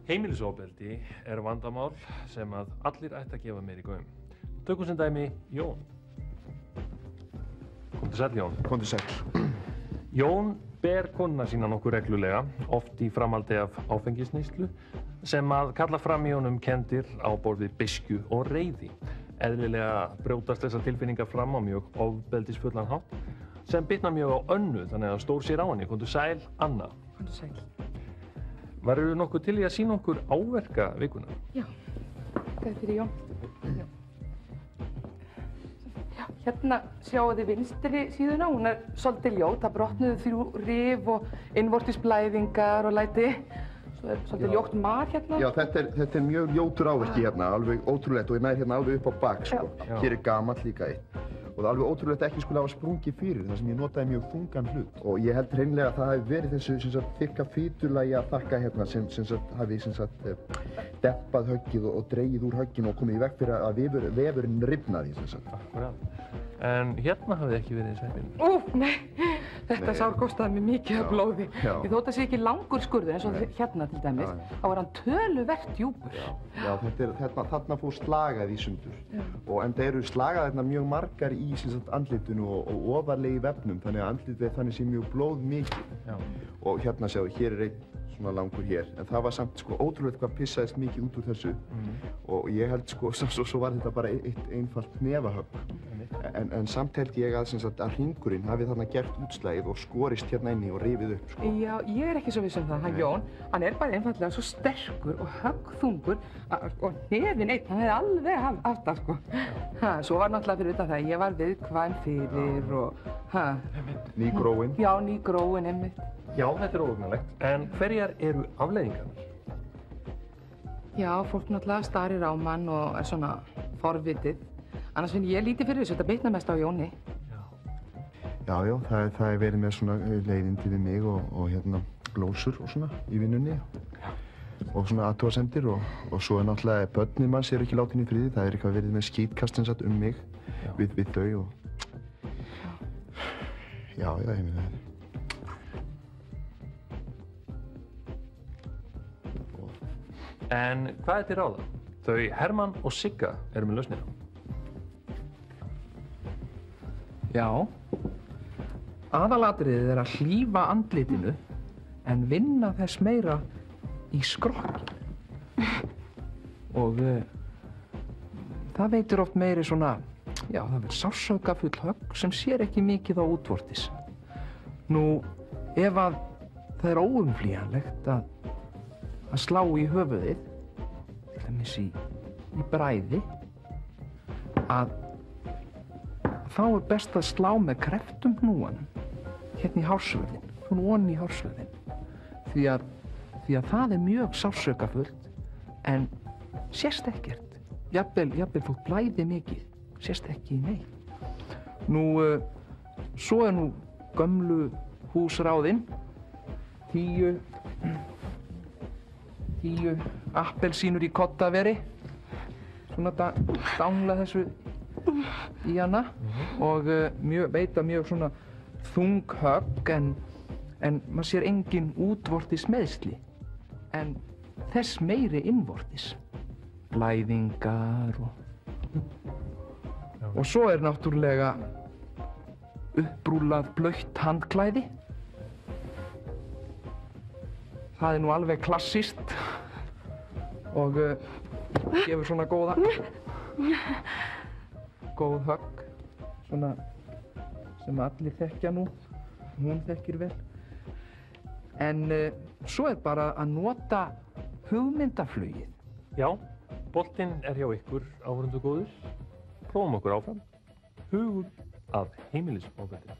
Heimilisofbeldi vandamál sem að allir ætti að gefa meiri gaum. Tökum sem dæmi Jón. Komdu sæll, Jón. Komdu sæll. Jón ber konuna sína nokkuð reglulega, oft í framhaldi af áfengisneyslu, sem að kalla fram í honum kenndir á borð við beiskju og reiði. Eðlilega brjótast þessar tilfinningar fram á mjög ofbeldisfullan hátt, sem bitnar mjög á Önnu, þannig að stór sér á henni. Komdu sæl, Anna. Komdu sæl. Varirðu nokkuð til í að sýna okkur áverka vikunar? Já, þetta er fyrir Jón. Já, hérna sjáu þið vinstri síðuna, hún er svolítið ljót. Það brotnuðu 3 rif og innvortisblæðingar og læti. Svo er svolítið ljótt mar hérna. Já, þetta er mjög ljótur áverki hérna, alveg ótrúlegt og ég nær hérna alveg upp á bak, sko. Já. Hér er gamall líka eitt. Og það er alveg ótrúlegt ekki skulle hafa sprungið fyrir þar sem ég notaði mjög þungan hlut. Og ég held hreinlega að það hafi verið þessu þykka fitulagi að þakka hérna sem hafi dempað höggið og dregið úr högginu og komið í veg fyrir að vefurinn rifnaði. Akkurát. En hérna hafði ekki verið sveppinn? Úf, nei. Þetta sár kostaði mig mikið af blóði. Ég þótt að sé ekki langur skurður eins og hérna til dæmis. Þá var hann töluvert djúpur. Já, þarna fór slagað í sundur. Og enda eru slagað þarna mjög margar í andlitinu og ofarlega í vefnum, þannig að andlitið þannig sé mjög blóðmikið. Og hérna sjáðu, hér er einn svona langur hér, en það var samt sko ótrúlegt hvað pissaðist mikið út úr þessu. Og ég held sko, svo var þetta bara eitt einfalt hnefahögg. En samt held ég að hringurinn hafi þarna gert útslagið og skorist hérna inni og rifið upp, sko. Já, ég er ekki svo viss um það. Hann Jón, hann er bara einfaldlega svo sterkur og höggþungur og hnefinn einn, hann hefði alveg haft það, sko. Svo var náttúrulega fyrir utan það, ég var viðkvæm fyrir og... Nýgróin. Já, nýgróin, einmitt. Já, þetta er óhugnanlegt. En hverjar eru afleiðingarnar? Já, fólk náttúrulega starir á mann og er svona forvitið. Annars finn ég lítið fyrir þessu, þetta bitnar mest á Jóni. Já, það er verið með svona leiðindi við mig og hérna glósur og svona í vinnunni. Og svona athugasemdir og svo er náttúrulega börnin manns eru ekki látin í friði. Það er eitthvað verið með skítkast mig við þau og... Já, ég meina það. En hvað er til ráða? Þau Hermann og Sigga eru með lausnina. Já, aðalatriðið er að hlífa andlitinu en vinna þess meira í skrokkinn. Og það veitir oft meiri svona, já það verður sársaukafull högg sem sér ekki mikið á útvortis. Nú, ef að það er óumflýjanlegt að slá í höfuðið, til dæmis í bræði, þá er best að slá með krepptum hnúanum hérna í hársvörðinn, svona ofan í hársvörðinn. Því að það er mjög sársaukafullt en sést ekkert. Jafnvel þótt blæði mikið, sést ekki neitt. Nú, svo er nú gömlu húsráðin, 10 appelsínur í koddaveri, svona dangla þessu í hana og veita mjög svona þung högg en maður sér engin útvortis meiðsli en þess meiri innvortis, blæðingar og svo er náttúrulega upprúllað blautt handklæði. Það er nú alveg klassískt og gefur svona góð högg, svona sem allir þekkja nú, hún þekkir vel. En svo er bara að nota hugmyndaflugið. Já, boltinn er hjá ykkur, áhorfendur góðir. Prófum okkur áfram. Hugur að heimilisofbeldi.